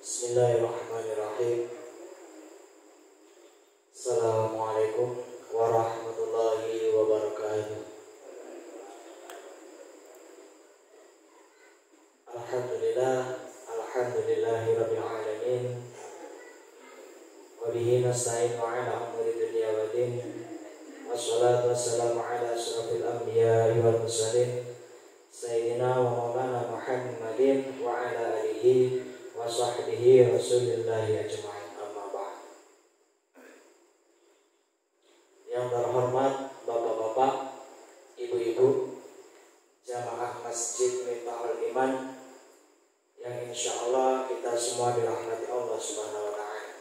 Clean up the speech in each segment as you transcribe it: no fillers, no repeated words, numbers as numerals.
Bismillahirrahmanirrahim. Assalamualaikum warahmatullahi wabarakatuh. Alhamdulillahirabbil alamin. Wa bihi nasta'inu ala umuri dunya waddin. Wassalatu wassalamu ala asyrafil anbiya'i wal mursalin sayyidina wa maulana Muhammadin wa ala alihi wa sahbihi rasulillahi ajma'in, amma ba'd. Yang terhormat bapak-bapak, ibu-ibu, jamaah Masjid Miftahul Iman yang insya Allah kita semua dirahmati Allah Subhanahu wa ta'ala.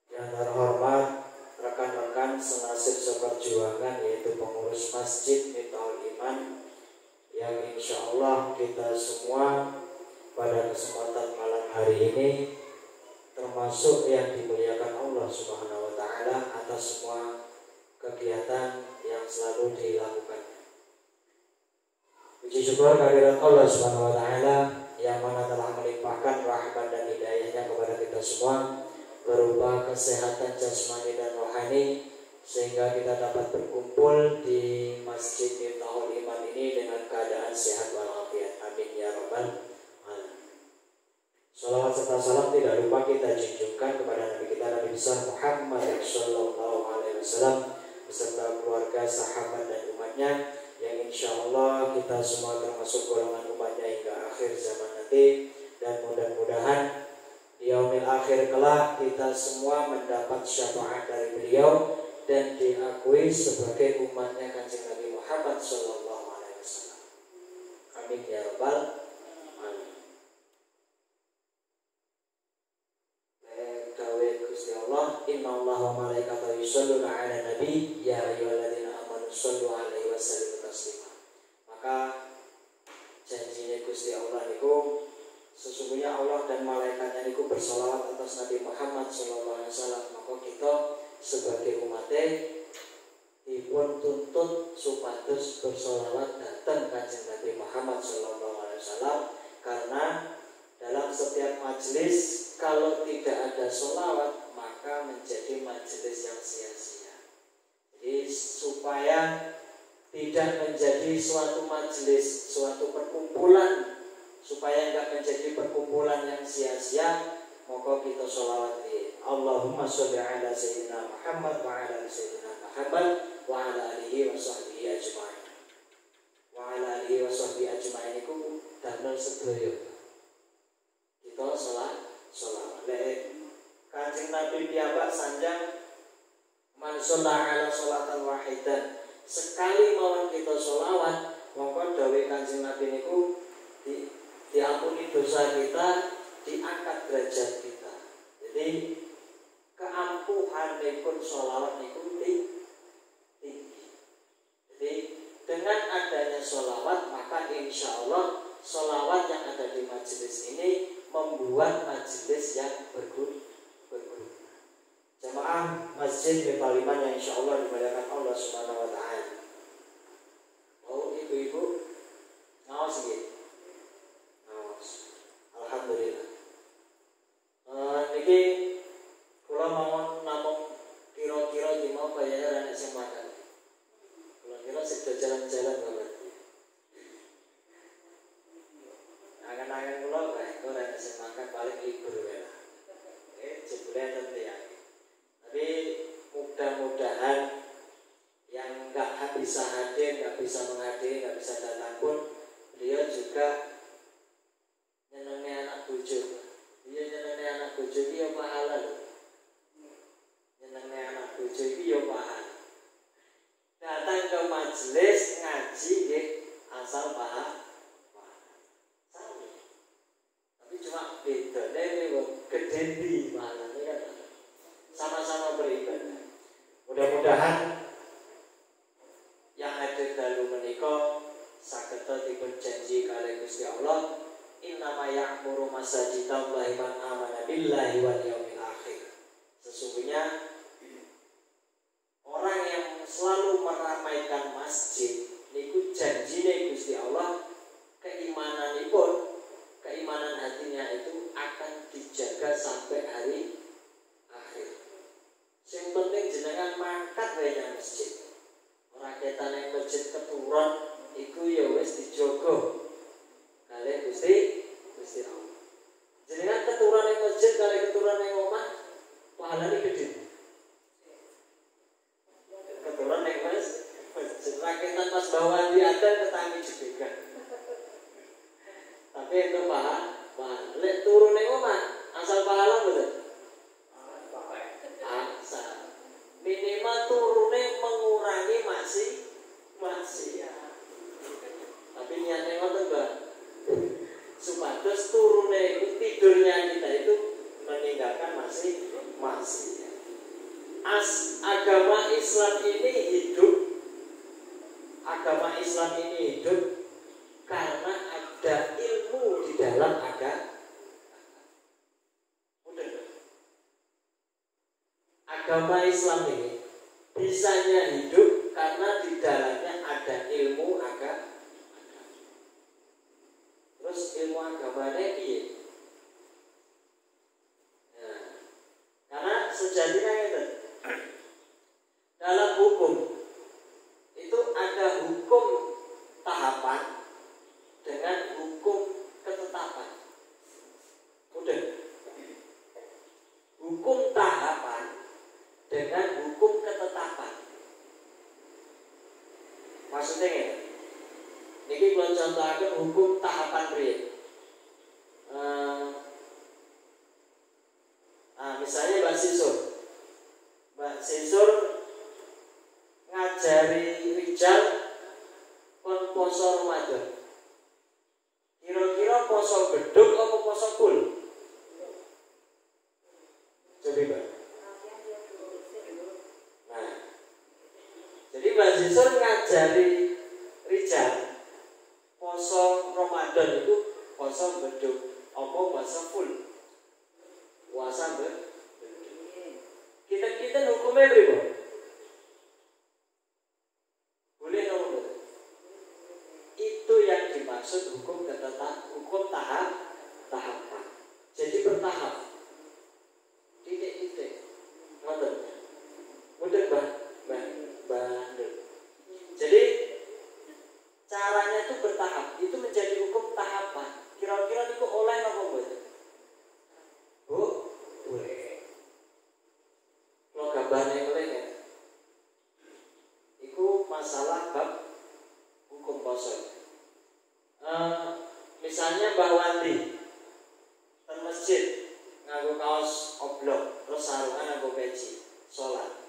Yang terhormat rekan-rekan senasib seperjuangan, yaitu pengurus Masjid Miftahul Iman, yang insya Allah kita semua pada kesempatan malam hari ini termasuk yang dimuliakan Allah Subhanahu wa ta'ala atas semua kegiatan yang selalu dilakukan. Puji syukur kehadirat Allah Subhanahu wa ta'ala yang mana telah melimpahkan rahmat dan hidayahnya kepada kita semua berupa kesehatan jasmani dan rohani, sehingga kita dapat berkumpul di Masjid Miftahul Iman ini dengan keadaan sehat walafiat. Amin ya rabbal alamin. Salawat serta salam tidak lupa kita junjungkan kepada Nabi kita, Nabi besar Muhammad sallallahu alaihi wasallam beserta keluarga, sahabat dan umatnya, yang insya Allah kita semua termasuk golongan umatnya hingga akhir zaman nanti, dan mudah-mudahan di yaumil akhir kelak kita semua mendapat syafaat dari beliau dan diakui sebagai umatnya Kanjeng Nabi Muhammad sallallahu alaihi wasallam. Amin ya rabbal alamin. Dawe Gusti Allah, innallaha wa malaikatahu yusholluna 'alan nabi ya ayyuhalladzina amanu shollu 'alaihi wa sallimu taslima. Maka janjine Gusti Allah niku, sesungguhnya Allah dan malaikatnya niku bersolawat atas Nabi Muhammad sallallahu alaihi wasallam. Maka kita sebagai umatnya dipun tuntut supados bersolawat datang Kanjeng Nabi Muhammad sallallahu alaihi wasallam, karena dalam setiap majelis kalau tidak ada solawat maka menjadi majelis yang sia-sia. Jadi supaya tidak menjadi suatu majelis, suatu perkumpulan, supaya enggak menjadi perkumpulan yang sia-sia, maka kita sholawat di Allahumma sholli ala sayyidina Muhammad wa ala sayyidina Muhammad wa ala alihi wa sahbihi ajma'in. Wa ala alihi wa sahbihi ajma'in iku damel sedaya kita sholawat. Kanjeng Nabi piyambak sanjang man sholla ala sholatan wahidan, sekali mawon kita sholawat maka dawuh Kanjeng Nabi niku diampuni dosa kita, diangkat derajat kita. Jadi keampuhan pun sholawat niku tinggi. Jadi dengan adanya sholawat maka insya Allah sholawat yang ada di majelis ini membuat majelis yang berguna. Jamaah Masjid Miftahul Iman yang insya Allah dimuliakan Allah Subhanahu wa ta'ala. Oh ibu-ibu ngawas gitu. Alhamdulillah. Niki kula mawon namung kira-kira di mau bayar anak sing makan. Kula kira sedo jalan-jalan banget. Angan-angan kula kae ora anak sing makan paling libur wae. Jebule tentu ya. Tapi mudah-mudahan yang enggak bisa hadir, enggak bisa menghadiri, enggak bisa datang pun beliau juga nyenengi anak bojo. Iya nyenengi anak bojo iki ya pahala lho. Nyenengi anak bojo iki ya pahala. Datang ke majelis ngaji nggih asal pahala. Sami. Tapi cuma bedane gede ndi pahalane kan. Sama-sama beribadah. Mudah-mudahan yang hadir dalu menika saged dipun janji kalih Gusti Allah, innama ya'muru masajidallahi man amana billahi wal yaumil akhir. Sesungguhnya orang yang selalu meramaikan masjid niku janjine Gusti Allah mangkat wae nang masjid. Ora ketan nang masjid keturun iku ya wis dijogo kalih Gusti Allah. Jenengan keturun nang masjid kalih keturun nang omah pahalane gedhe. Keturun nang masjid raketan pas bawa di atas ketangi juga. Tapi itu pahala. Lek turun nang omah asal pahala mboten? Asal. Minimal turune mengurangi maksiat. Tapi niatnya ngoten, Mbak. Supados turune itu tidurnya kita itu meninggalkan maksiat. Agama Islam ini hidup. Agama Islam ini hidup karena ada ilmu di dalam agama. Agama Islam ini bisanya hidup karena di dalamnya ada ilmu agama. Terus ilmu agamanya piye? Nah, karena sejatinya itu dalam hukum itu ada hukum tahapan dengan hukum ketetapan. Udah. Hukum tahapan dengan hukum ketetapan. Maksudnya ya, ini kalau contohkan hukum tahapan priye. Misalnya Mbak Sisur ngajari rijal kon poso Ramadan. Kira-kira poso beduk apa poso kul? Coba Mbak. Nah, jadi Mbak Sisur ngajari rijal poso Ramadan itu poso beduk apa poso full? Puasa beduk. Kita hukumnya berapa? Boleh nomor? Itu yang dimaksud hukum tahapan. Jadi bertahap. Titik. Ngoten. Mudah Bandel. Jadi caranya itu bertahap. Itu menjadi hukum tahapan. Kira-kira itu oleh apa mboten? Bu, boleh. Kalau gambarnya oleh ya. Itu masalah bab hukum poso. Misalnya Mbah Wandi ten masjid nganggo kaos oblong terus sarungan nganggo peci sholat.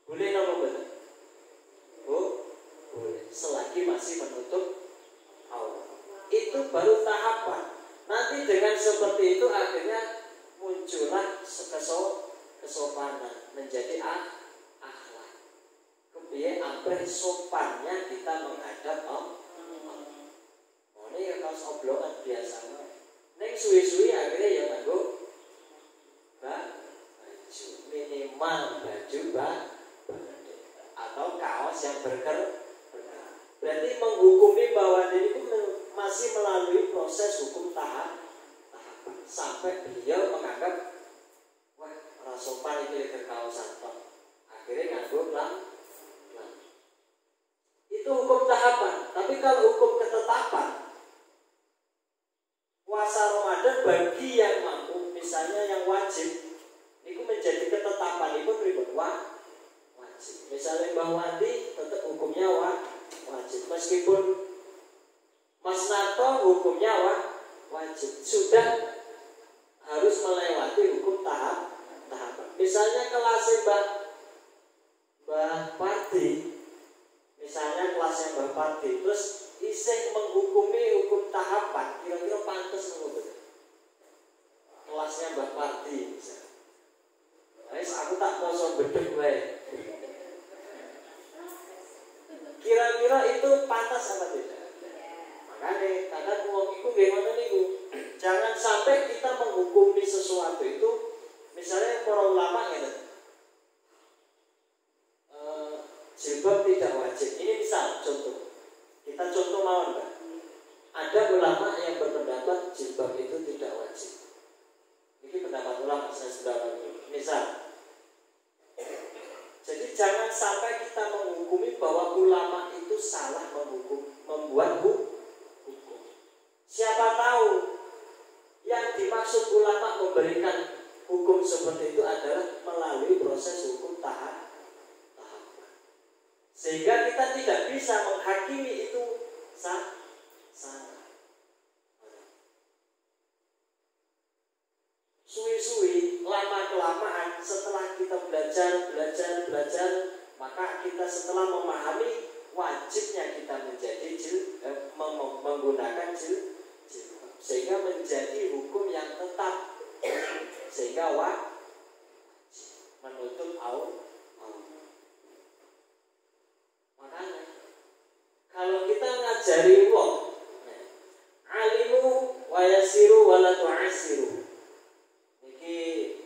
Boleh napa mboten? Bu, boleh. Selagi masih menutup aurat. Itu baru tahapan. Nanti dengan seperti itu akhirnya muncullah kesopanan menjadi akhlak. Kepiye amprih sopannya kita menghadap Allah. Ini ya kaos oblongan biasa. Neng suwi-suwi akhirnya ya nganggo baju minimal baju atau kaos yang berker. Berarti menghukumi bahwa dia itu masih melalui proses hukum tahapan sampai beliau menganggap wah rasopan itu kaosan tok. Akhirnya nganggo lang. Itu hukum tahapan. Tapi kalau hukum ketetapan puasa Ramadan bagi yang mampu, misalnya yang wajib, itu menjadi ketetapan itu pribadi wajib. Misalnya Mbah Wandi tetap hukumnya wajib, meskipun Mas Narto hukumnya wajib, sudah harus melewati hukum tahapan. Misalnya kelasnya Mbah Parti, misalnya kelasnya Mbah Parti, terus iseng menghukumi hukum tahapan, kira-kira pantas menurut kelasnya Mbak Parti misalnya. Aku tak poso beduk wae. Kira-kira itu pantas apa tidak? Makanya kadang wong iku gimana niku? Jangan sampai kita menghukumi sesuatu itu, misalnya para ulama gitu. Jilbab tidak wajib. Ini misal contoh. Kita contoh mawon, Mbak. Ada ulama yang berpendapat jilbab itu tidak wajib. Ini pendapat ulama, saya sudah bagi. Misal, jadi jangan sampai kita menghukumi bahwa ulama itu salah membuat hukum. Siapa tahu yang dimaksud ulama memberikan hukum seperti itu adalah melalui proses hukum tahapan. Sehingga kita tidak bisa menghakimi itu salah. Suwi-suwi, lama-kelamaan setelah kita belajar, maka kita setelah memahami wajibnya kita menjadi menggunakan jilbab, sehingga menjadi hukum yang tetap, sehingga menutup aurat. Makanya kalau kita ngajari wong, alimu wa yasiru wa la tu'asiru. Niki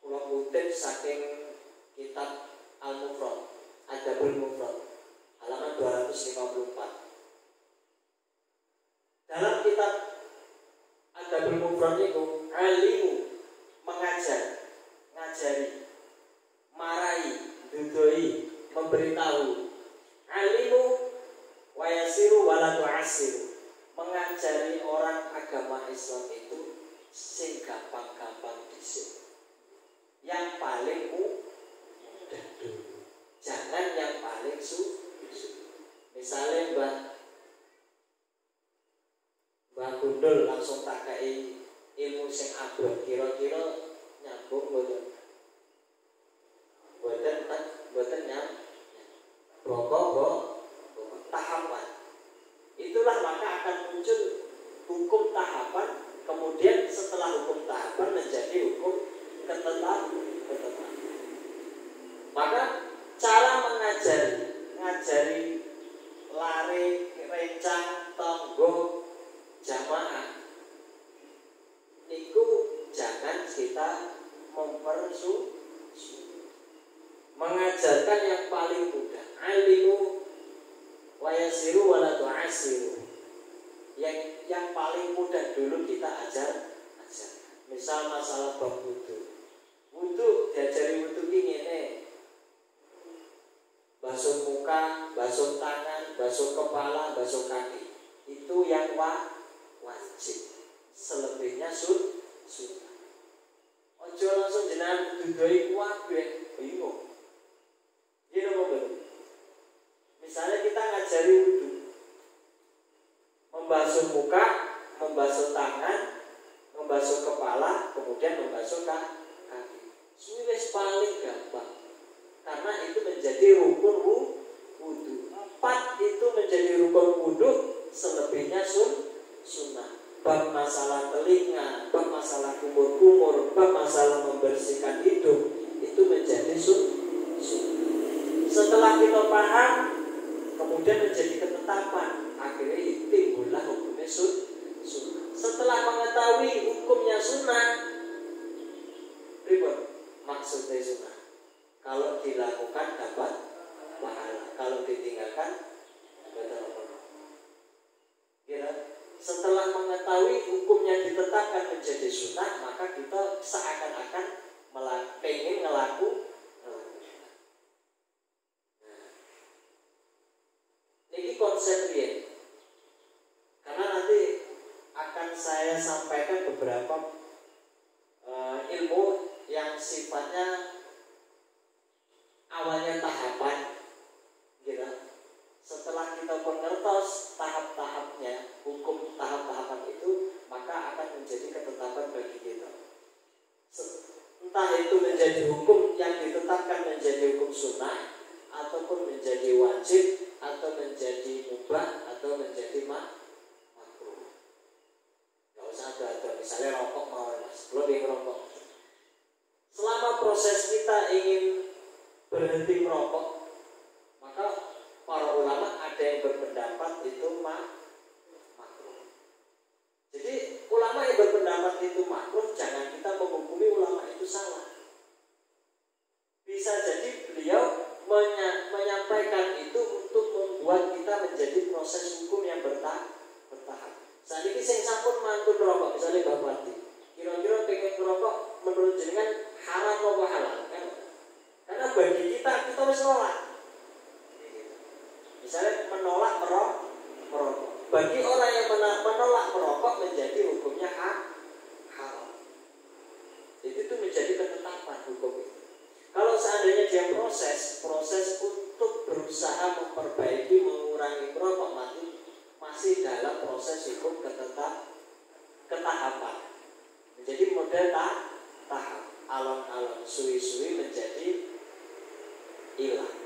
kula kutip saking kitab Al-Mufrad, Adabul Mufrad, halaman 254. Dalam kitab Adabul Mufrad itu, alimu mengajar, ngajari, marai, dudoi, memberitahu. Alimu wa yasiru wa la tu'asiru. Mengajari orang agama Islam itu sing gampang-gampang dhisik. Yang paling mudah dulu. Jangan yang paling sulit. Misalnya Mbah Gundul langsung tak kei ilmu sing abot, kira-kira nyambung mboten? Mboten nyambung. Pokok tahapan. Itulah maka akan muncul hukum tahapan. Kemudian setelah hukum tahapan menjadi hukum ketetapan. Maka cara ngajari lari, rencang, tonggo, jamaah, niku jangan kita mengajarkan yang paling mudah. Alimu wa yasiru wa la tu'asiru. Yang paling mudah dulu kita ajar. Misal masalah bab wudu. Wudu diajari wudu ki ngene. Basuh muka, basuh tangan, basuh kepala, basuh kaki. Itu yang wajib. Selebihnya sunnah. Ojo langsung jenengan dudoi kuwabe, bingung. Gini monggo. Misalnya kita ngajari wudu, membasuh muka, membasuh tangan, membasuh kepala, kemudian membasuh kaki. Wis paling gampang, karena itu menjadi rukun wudu. 4 itu menjadi rukun wudu, selebihnya sunnah. Bab masalah telinga, bab masalah kumur-kumur, bab masalah membersihkan hidung, itu menjadi sunnah. Setelah kita paham, kemudian menjadi ketetapan, akhirnya timbullah hukumnya sunnah. Setelah mengetahui hukumnya sunnah, ribut maksudnya sunnah. Kalau dilakukan dapat pahala, kalau ditinggalkan dapat apa? Kira setelah mengetahui hukumnya ditetapkan menjadi sunnah, maka kita seakan-akan pengen ngelaku. Ini konsep dia. Karena nanti akan saya sampaikan beberapa ilmu yang sifatnya awalnya tahapan, gitu. Setelah kita mengertos tahap-tahapnya, hukum tahap-tahapan itu, maka akan menjadi ketetapan bagi kita. Entah itu menjadi hukum yang ditetapkan menjadi hukum sunnah, ataupun menjadi wajib, atau menjadi mubah, atau menjadi makruh. Gak usah ada misalnya rokok mau mas, belum ngerokok. Selama proses kita ingin berhenti merokok, maka para ulama ada yang berpendapat itu makruh. Jadi ulama yang berpendapat itu makruh, jangan kita menghukumi ulama itu salah. Bisa jadi beliau menyampaikan itu untuk membuat kita menjadi proses hukum yang bertahap. Saat ini saya sampun mantun rokok, misalnya Bapak Pati, kira-kira pengen merokok menurut jenengan haram atau halal kan? Karena bagi kita harus nolak. Misalnya menolak merokok. Bagi orang yang menolak merokok menjadi hukumnya haram. Itu menjadi ketetapan hukum itu. Kalau seandainya dia proses untuk berusaha memperbaiki, mengurangi merokok, masih dalam proses hukum ketahapan. Menjadi model tahap, alon-alon, suwi-suwi menjadi hilang.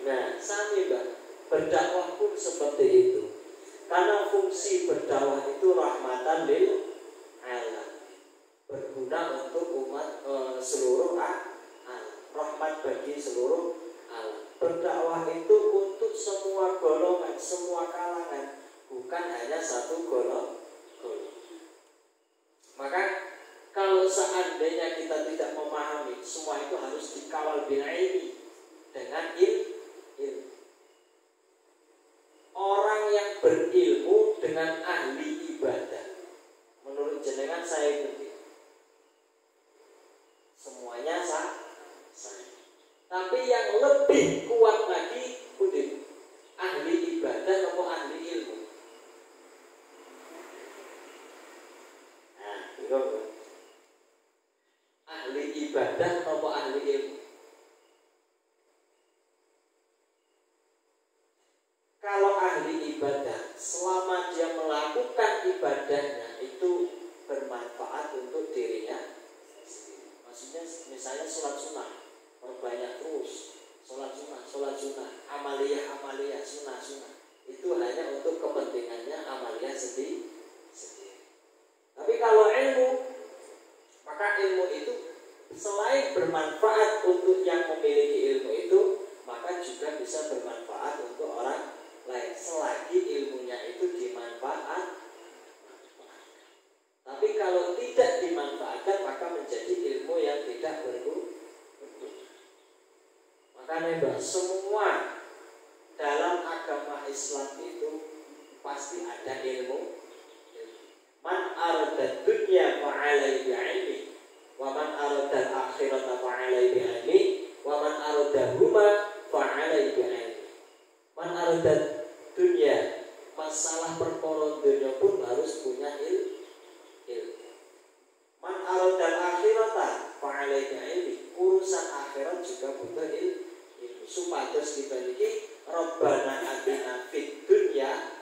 Nah, sami Mbak, berdakwah pun seperti itu. Karena fungsi berdakwah itu rahmatan lil alam, berguna untuk umat seluruh alam, rahmat bagi seluruh alam. Berdakwah itu untuk semua golongan, semua kalangan, bukan hanya satu golongan. Maka kalau seandainya kita tidak memahami, semua itu harus dikawal bil'ilmi, dengan ilmu. Orang yang berilmu dengan ahli ibadah, menurut jenengan saya ikuti. Semuanya sah. Tapi yang lebih kuat lagi, ahli ibadah atau ahli ilmu. Nah, bingung. Ahli ibadah atau ahli ilmu. Kalau ahli ibadah, selama dia melakukan ibadahnya itu bermanfaat untuk dirinya sendiri. Maksudnya misalnya sholat sunnah, perbanyak terus sholat sunnah, amaliyah, sunnah. Itu hanya untuk kepentingannya amaliyah sendiri. Tapi kalau ilmu, maka ilmu itu selain bermanfaat untuk yang memiliki ilmu itu, maka juga bisa bermanfaat untuk orang lain selagi ilmunya itu dimanfaatkan. Tapi kalau tidak dimanfaatkan, maka menjadi ilmu yang tidak berguna. Makanya Mbak, semua dalam agama Islam itu pasti ada ilmu. Man arada dunya fa'alai bi'ilmi, wa man arada akhirata fa'alai bi'ilmi, wa man arada huma fa'alai bi'ilmi. Man arada dunya, masalah perkara dunia pun harus punya ilmu. Man arada akhirata fa'alai bi'ilmi, urusan akhirat juga butuh ilmu. Supados kita niki Rabbana atina fid dunya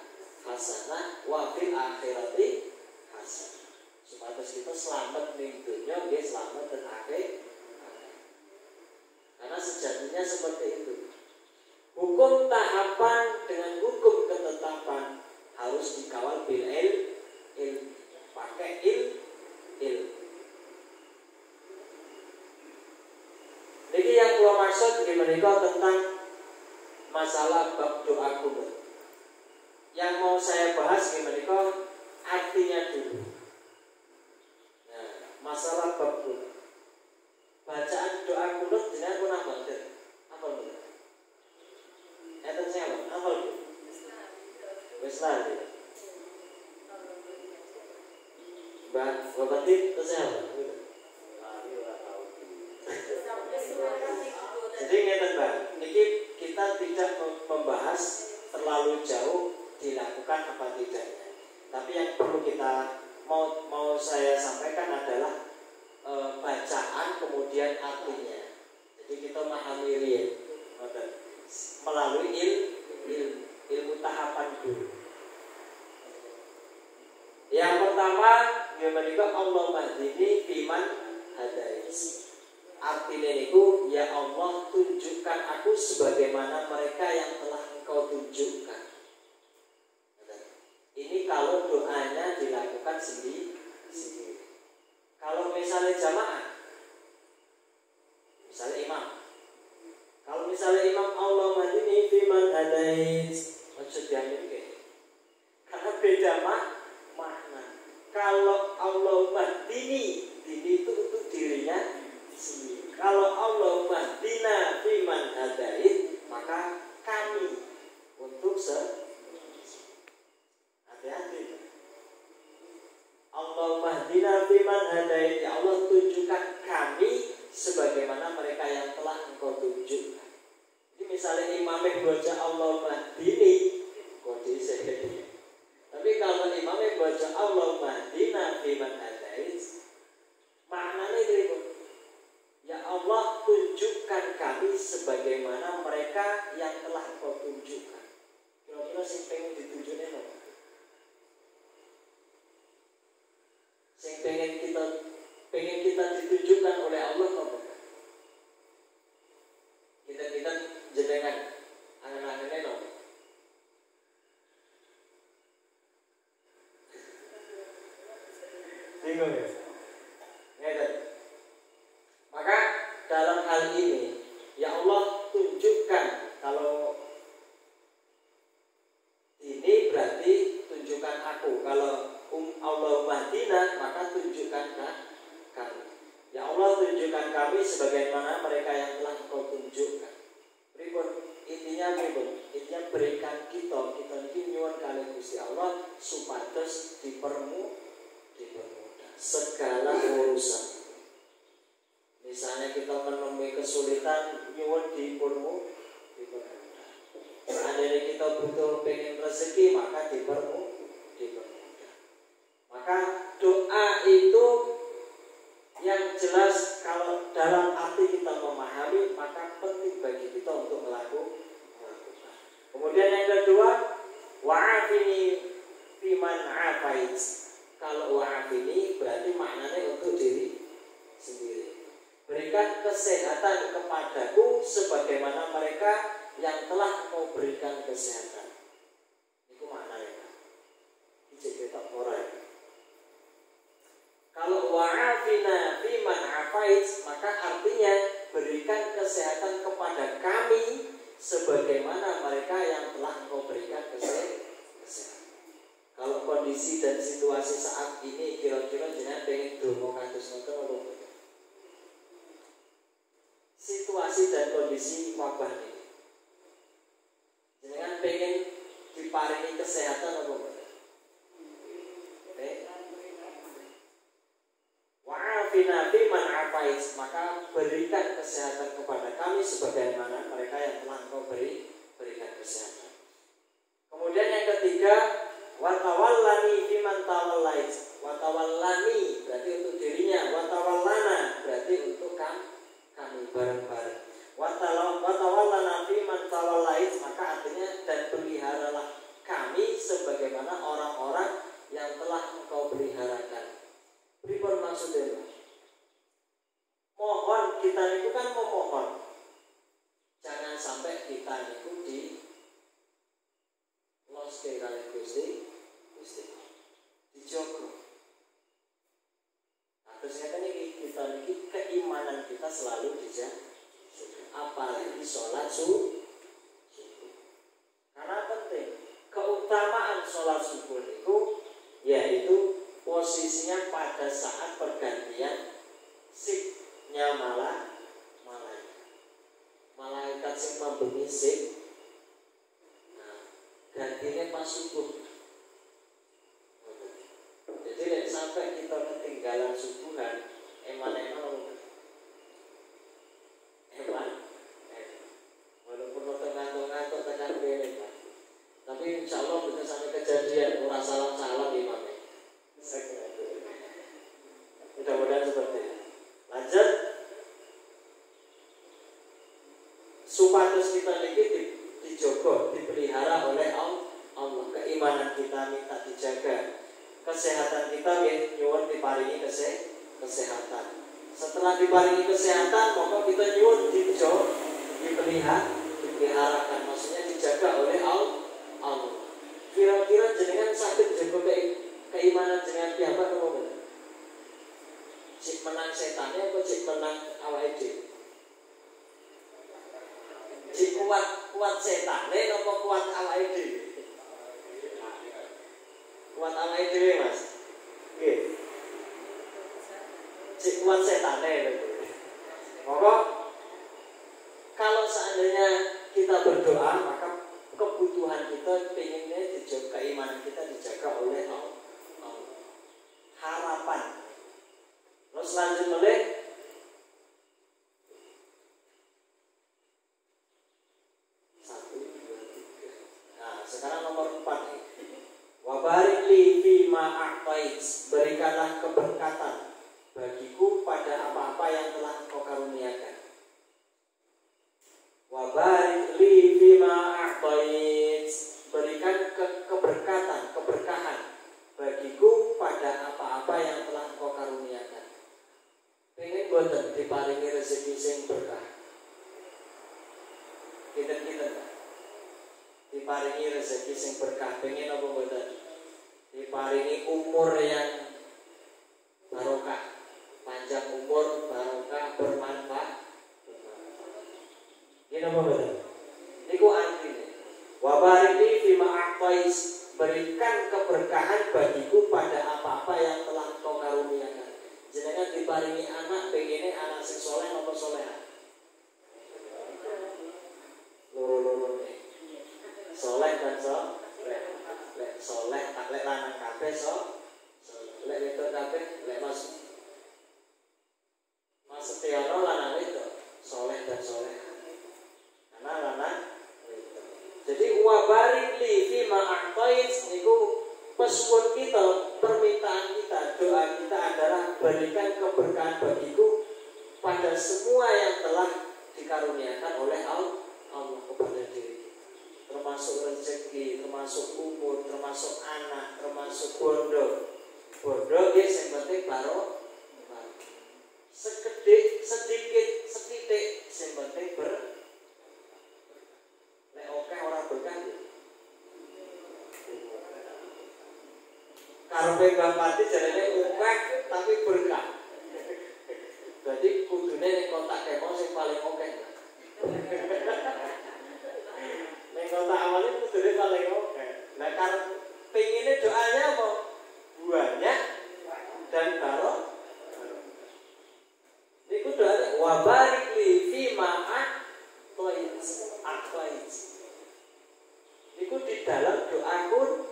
hasanah wa fil akhirati hasanah. Supados kita selamat ning dunya, nggih selamat ten akhir. Karena sejatinya seperti itu. Hukum tahapan dengan hukum ketetapan harus dikawal bil ilm, pakai ilm. Niki yang kula maksud di menika tentang masalah bab doa kunut. Yang mau saya bahas di menika artinya dulu. Nah, masalah bab kunut. Bacaan doa kunut jenengan pun apa nggih? Apa nggih? Enten sing apa nggih? Wis lali. Mbak, berarti terus apa? Jadi ngeten Mbak, niki kita tidak membahas terlalu jauh dilakukan apa tidaknya. Tapi yang perlu kita mau saya sampaikan adalah bacaan kemudian artinya. Jadi kita memahami melalui ilmu tahapan dulu. Yang pertama, menika Allah mahdini fiman hadais. Artinya niku, ya Allah tunjukkan aku sebagaimana mereka yang telah Engkau tunjukkan. Ini kalau doanya dilakukan sendiri. Kalau misalnya jamaah, misalnya imam. Kalau misalnya imam Allah mahdini fiman hadais, maksudnya ini karena beda makna. Kalau Allah mahdini, dini itu untuk dirinya. Kalau Allah mahdina fiman hadait, maka kami untuk hati-hati. Allah mahdina fiman hadait, ya Allah tunjukkan kami sebagaimana sebagaimana mereka yang telah engkau tunjukkan. Ini misalnya imamnya baca Allahumma hdini, kode sekali. Tapi kalau imamnya baca Allahumma hdina fiman hadait, maknanya itu, ya Allah tunjukkan kami sebagaimana mereka yang telah engkau tunjukkan. Kira-kira sing pengen ditunjukkan apa? Sing pengen kita ditunjukkan oleh Allah apa? Kita jenengan angan-angannya apa? Bingung ya? Ngeten. Maka dalam hal ini ya Allah tunjukkan, kalau ini berarti tunjukkan aku. Kalau Allahumma hdina, maka tunjukkan kami. Ya Allah tunjukkan kami sebagaimana mereka yang telah Engkau tunjukkan. Pripun intinya pripun? Intinya berikan kita iki nyuwun kalian Gusti Allah supados dipermudah segala urusan. Misalnya kita menemui kesulitan, nyuwun dipermudah. Seandainya kita butuh pengen rezeki, maka dipermudah. Maka doa itu yang jelas kalau dalam arti kita memahami, maka penting bagi kita untuk melakukan. Kemudian yang kedua, wa'afini fiman afait. Kalau wa'afini berarti maknanya untuk diri sendiri. Berikan kesehatan kepadaku sebagaimana mereka yang telah Kau berikan kesehatan. Itu maknanya. Ini tak orang. Kalau wa'afina fiman afait, maka artinya berikan kesehatan kepada kami sebagaimana mereka yang telah Kau berikan kesehatan. Kalau kondisi dan situasi saat ini kira-kira jenengan pengen donga kados ngoten apa mboten? Situasi dan kondisi wabah ini, jenengan pengen diparingi kesehatan apa mboten? Wa'afina fiman afait, maka berikan kesehatan kepada kami sebagaimana mereka yang telah Engkau berikan kesehatan. Kemudian yang ketiga, watawallani fiman tawallait. Watawallani berarti untuk dirinya, watawallana berarti untuk kami bareng-bareng. Watawallana fiman tawallait, maka artinya dan peliharalah kami sebagaimana orang-orang yang telah Engkau peliharakan. Pripun maksudnya? Mohon kita itu kan memohon. Jangan sampai kita itu loske kali Gusti dijogo. Nah, terus kita ini keimanan kita selalu dijaga. Apalagi sholat subuh. Karena penting keutamaan sholat subuh itu yaitu posisinya pada saat pergantian shiftnya malaikat yang membengi shift. Gantinya pas subuh. Jadi sampai kita ketinggalan subuhan, eman walaupun ngantuk-ngantuk tekan kene, tapi insya Allah bisa sampai kejadian orang salam imamnya. Mudah-mudahan seperti itu. Lanjut, supados kita niki dijogo, dipelihara oleh Allah. Keimanan kita minta dijaga, kesehatan kita nyuwun diparingi kesehatan. Setelah diparingi kesehatan, maka kita nyuwun dipeliharakan, maksudnya dijaga oleh Allah. Kira-kira jenengan sakit jaga keimanan jenengan piyambak apa bener? Cik menang setannya apa cik menang awake dhewe? Cik kuat setannya apa kuat awake dhewe? Kuat awake dhewe Mas. Nggih. Cik kuat setannya lho. Maka kalau seandainya kita berdoa, maka kebutuhan kita pengennya dijaga, keimanan kita dijaga oleh Allah. Harapan. Terus lanjut mulai sekarang nomor 4 nih. Wa barik li fima a'tait, berikanlah keberkatan bagiku pada apa-apa yang telah Engkau karuniakan. Wa barik li fima a'tait, berikan keberkatan, keberkahan bagiku pada apa-apa yang telah Engkau karuniakan. Pengen boten diparingi rezeki sing berkah. Kita diparingi rezeki sing berkah, pengen apa boten? Diparingi umur yang barokah, panjang umur, barokah, bermanfaat. Ini apa boten? Niku artine. Wa barik li fima a'tais, berikan keberkahan bagiku pada apa-apa yang telah Engkau karuniakan. Jenengan diparingi anak, pengennya anak sing soleh apa soleha? Loro-loro nih. Soleh dan lek soleh tak lek lanang kabeh lek wedok kabeh lek Mas Setiono lanang wedok soleh dan soleha. Anak lanang wedok. Jadi wa barik li fima a'tait niku pesuwun kita, permintaan kita, doa kita adalah berikan keberkahan bagiku pada semua yang telah dikaruniakan oleh Allah kepada diri kita, termasuk rezeki, termasuk umur, termasuk anak, termasuk bondo guys, yang penting baru sedikit, yang penting nek oke orang berkah. Karepe bapati jarene ukeh tapi berkah. Berarti kudune ning kontak kemo sing paling oke. Ning kontak awalnya kudune paling oke. Nah karep pengine doanya apa? Banyak dan barokah. Niku doanya wa barik li fima a'tait. Niku di dalam doa pun.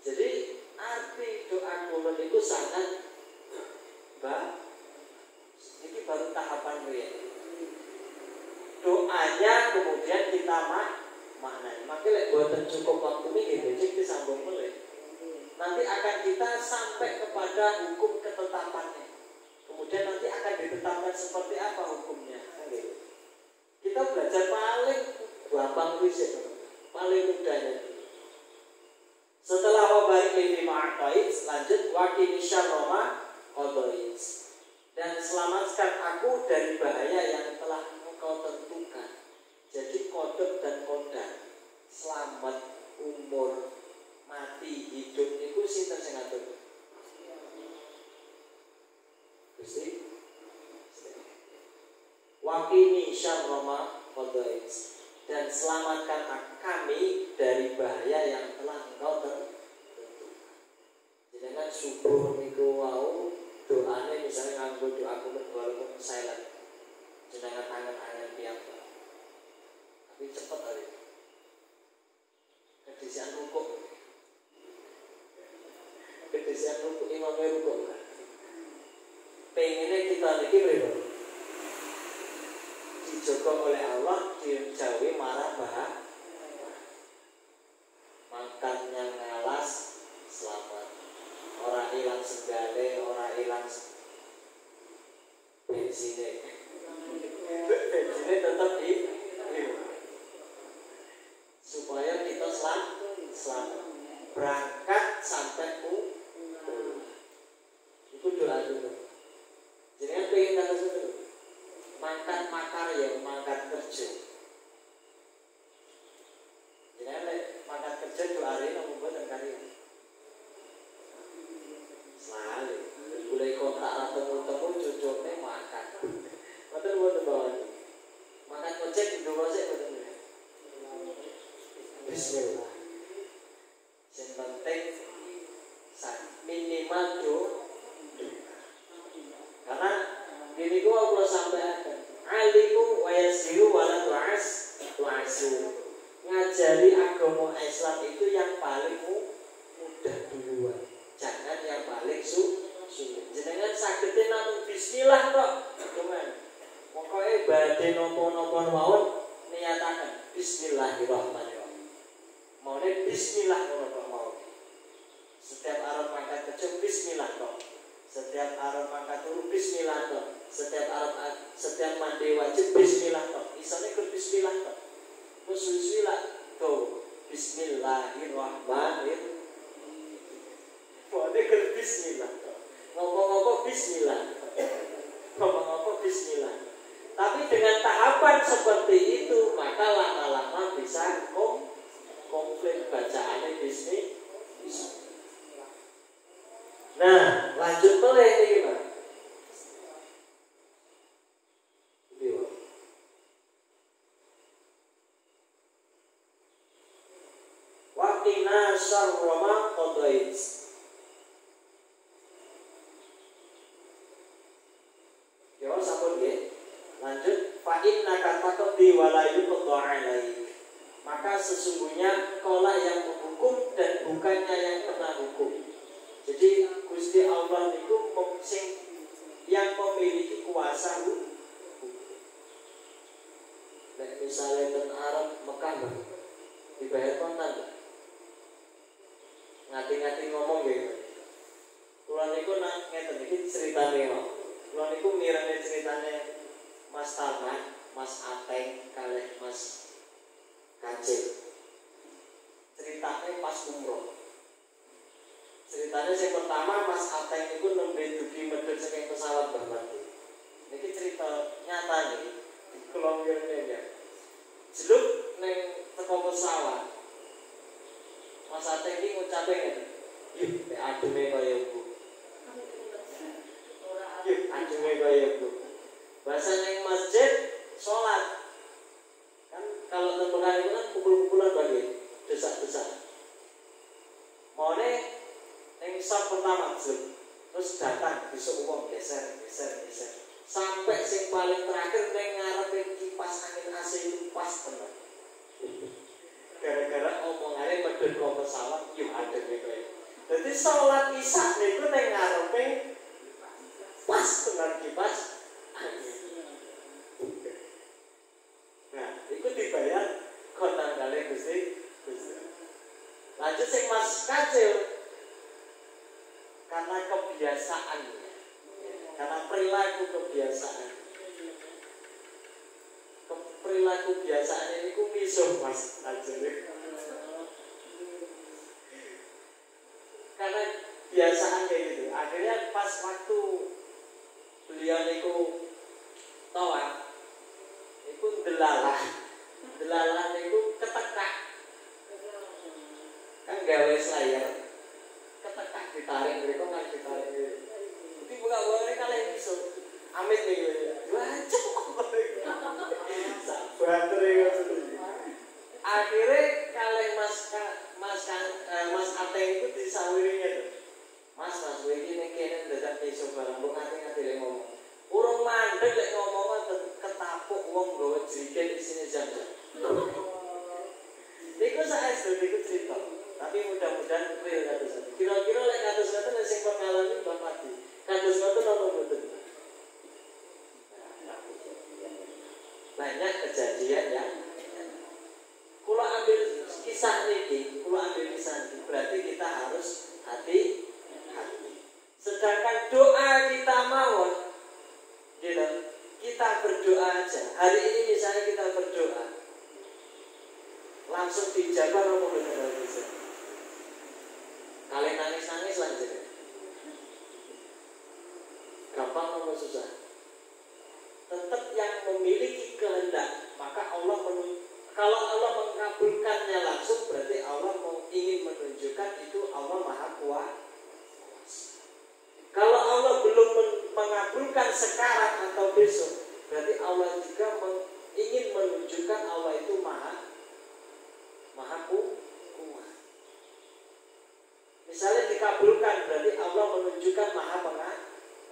Jadi arti doa kulon itu sangat ini baru tahapan doanya, kemudian kita maknanya. Makanya buatan cukup waktu ini becek disambung mulai. Nanti akan kita sampai kepada hukum ketetapannya. Kemudian nanti akan ditetapkan seperti apa hukumnya. Kita belajar paling gampang riset, paling mudahnya. Setelah wabarik li ma'atait, lanjut waqini syarra ma qadait, dan selamatkan aku dari bahaya yang telah Engkau tentukan. Jadi kodok dan kodar, selamat, umur, mati, hidup itu sinten sing ngatur? Gusti. Waqini syarra ma qadait, dan selamatkan kami dari bahaya yang telah Engkau tentukan. Jangan subuh niku wau doane misalnya nganggo doa kunut walaupun silent. Jangan angan-angan piyambak. Tapi cepet aja. Kedisian rukuk. Kedisian rukuk imamnya rukuk. Pengennya kita niki pripun? Dijogo oleh Allah, dijauhi marah bahaya. Makannya ngalas, selamat. Orang hilang segale, orang hilang bensinnya. Bensinnya tetap di supaya kita selamat. Berangkat sampai itu doa dulu. Jadi kan pengen kata dulu. Mangkat makar ya, mangkat kerja. Jadi mangkat kerja doa hari ini membuat karya. Selalu. Mulai kontak temu-temu cocoknya makan. Betul buat bawah. Makan ojek di dua sih betul. Bismillah. Yang penting minimal karena gini gua kalau sampai alimu wa yasiru wala tu'asu. Ngajari agama Islam itu yang paling mudah duluan. Jangan yang paling sulit. Jenengan sakitnya namun bismillah kok. Cuman pokoknya badhe nopo-nopo mawon niataken. Bismillahirrahmanirrahim. Maune bismillah ngono kok mau. Setiap arep mangkat kecil bismillah kok. Setiap arep mangkat turu bismillah kok. Setiap mandi wajib bismillah kok. Isane ke bismillah kok. Terus bismillah tuh. Bismillahirrahmanirrahim. Maune ke bismillah kok. Ngomong-ngomong bismillah. Ngomong-ngomong bismillah. Tapi dengan tahapan seperti itu, maka lama-lama bisa komplit bacaannya bismillah. Nah, lanjut boleh ini Pak. Waqina syarra ma qadait. Yo sampun nggih. Lanjut, fa innaka taqdi wa la yuqda 'alaik. Maka sesungguhnya kaulah yang menghukum dan bukannya yang kena hukum. Jadi Gusti Allah niku yang memiliki kuasa hukum. Nek misalnya ten Arab Mekah dibayar kontan. Ngati-ngati ngomong nggih. Kula niku nak ngeten iki critane kok. Kula niku mirenge ceritane Mas Taman, Mas Ateng, kalih Mas Kancil. Ceritanya pas umroh. Ceritanya yang pertama Mas Ateng itu nembe dugi medhot saking pesawat Mbah Mati. Niki cerita nyata nih. Kula ngene ya. Jeluk ning teko pesawat. Mas Ateng iki ngucape ngene. Yuk, adume kaya Bu. Yuk, adume kaya Bu. Bahasa ning masjid sholat. Kan kalau tempat itu kan kumpul-kumpulan bagi desak-desak. Maune ning sop pertama terus datang besok uang geser. Sampai sing paling terakhir ning ngarepe kipas angin AC itu pas tenan. Gara-gara omongane medhot kok pesawat yo adem kowe. Dadi salat Isya niku ning ngarepe pas tenan kipas angin. Nah, itu dibayar kontan kali Gusti. Lanjut sing Mas Kacil. Karena kebiasaannya, karena perilaku kebiasaan, perilaku kebiasaan ini ku misuh Mas Kacil. Karena biasaan kayak gitu. Akhirnya pas waktu beliau niku tawaf. Iku delalah niku ketekak kan gawe slayer ketekak ditarik mereka kan ditarik jadi buka-buka kalih iso amit nih wajah sabar akhirnya kalih Mas Ateng itu disawirinya tuh Mas ini ning kene dadak iso barang mbok ngati-ngati ngomong urung mandeg lek ngomong ketapuk wong nggawa jerigen isine jam-jam. Niku saestu niku cerita. Tapi mudah-mudahan real kados. Kira-kira lek kados ngoten sing pengalaman Mbah Pati. Kados ngoten apa mboten? Banyak kejadian ya. Kula ambil kisah niki, berarti kita harus hati-hati. Sedangkan doa kita mawon gitu. Kita berdoa aja. Hari ini misalnya kita berdoa, langsung dijawab apa benar bisa? Kalian nangis lanjut. Gampang atau susah? Tetap yang memiliki kehendak, maka kalau Allah mengabulkannya langsung, berarti Allah ingin menunjukkan itu Allah Maha Kuasa. Kalau Allah belum mengabulkan sekarang atau besok, berarti Allah juga ingin menunjukkan Allah itu maha kuasa. Misalnya dikabulkan, berarti Allah menunjukkan maha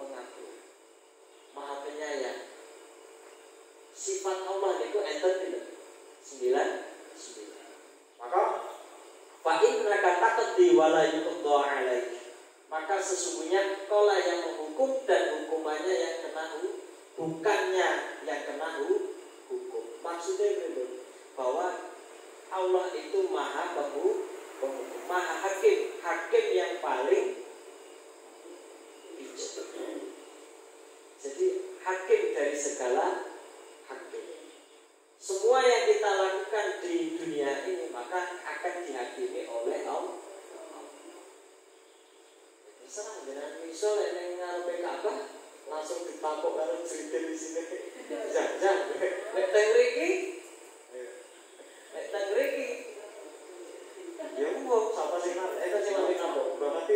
pengabul, maha penyayang. Sifat Allah itu enten tidak? 9. Maka fa innaka taqdi wa la yuqda 'alaik. Maka sesungguhnya kaulah yang menghukum dan hukumannya yang kena bukannya yang kena hukum. Maksudnya itu bahwa Allah itu maha penghukum, maha hakim, hakim yang paling bijak. Jadi hakim dari segala hakim. Semua yang kita lakukan di dunia ini maka akan dihakimi oleh Allah. Terserah dengan misal yang ngarepe Ka'bah langsung ditampok karo jerigen di sini. Jangan, nek teng mriki. Nek teng mriki. Ya mbok sapa sing sing lagi nampok. Berarti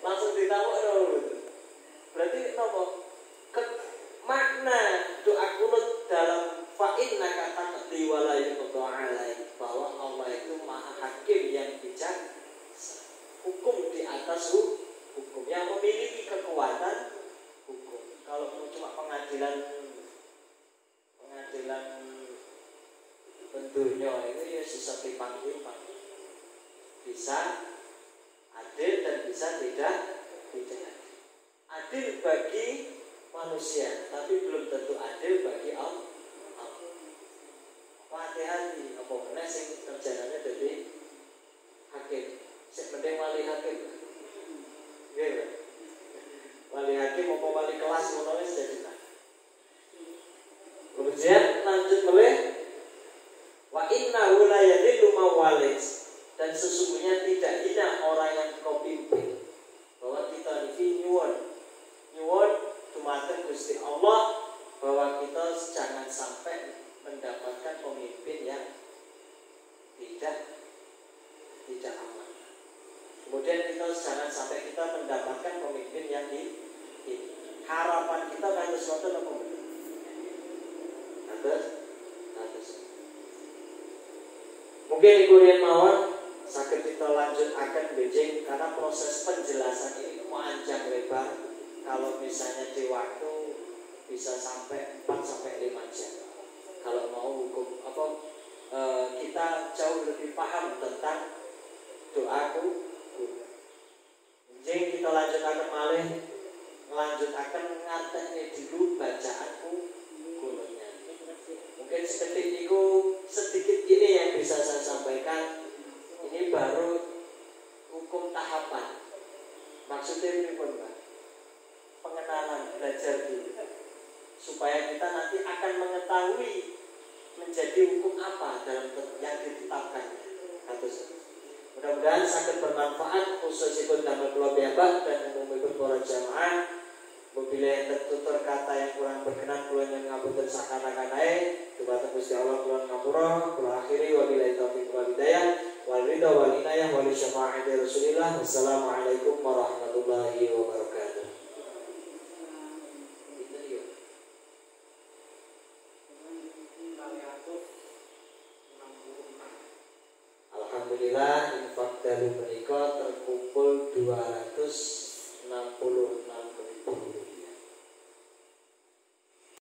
langsung ditampok lho. Berarti napa? Makna doa kunut dalam fa'innaka taqdi wa la yuqda 'alaik, bahwa Allah itu maha hakim yang bijak, hukum di atas hukum, yang memiliki kekuatan hukum. Kalau cuma pengadilan bentuknya itu ya sisa timpang-timpang, bisa adil dan bisa tidak adil bagi manusia, tapi belum tentu adil bagi Allah. Hati-hati, apa benar sing kerjanya jadi hakim, sing penting wali hakim. Nggih. Wali hakim apa wali kelas ngono wis jadi. Kemudian lanjut oleh wa innahu la yadillu mawalis, dan sesungguhnya tidak hina orang yang kau pimpin. Bahwa kita ini nyuwun dumateng Gusti Allah bahwa kita jangan sampai mendapatkan pemimpin yang tidak aman. Kemudian kita jangan sampai kita mendapatkan pemimpin yang harapan kita kan sesuatu apa benar? Atas. Mungkin ikutin mawon sakit kita lanjut akan bejeng karena proses penjelasan ini panjang lebar. Kalau misalnya di waktu bisa sampai 4 sampai 5 jam. Kalau mau hukum kita jauh lebih paham tentang doaku. Jadi kita lanjutkan malih, melanjutkan ngatene dulu bacaanku kunutnya. Mungkin sedikit ini yang bisa saya sampaikan. Ini baru hukum tahapan. Maksudnya ini pun pengenalan, belajar dulu supaya kita nanti akan mengetahui menjadi hukum apa dalam yang ditetapkan. Mudah-mudahan sangat bermanfaat khususipun damel kula piyambak dan umumipun para jamaah. Bila yang tertutur kata yang kurang berkenan kula nyuwun ngapunten sakana-kanae. Dumateng Gusti Allah kula ngapura. Kula akhiri wabillahi taufiq wal hidayah wal ridha wal inayah wal syafaati Rasulillah. Wassalamualaikum warahmatullahi wabarakatuh. Alhamdulillah infak dari menika terkumpul 200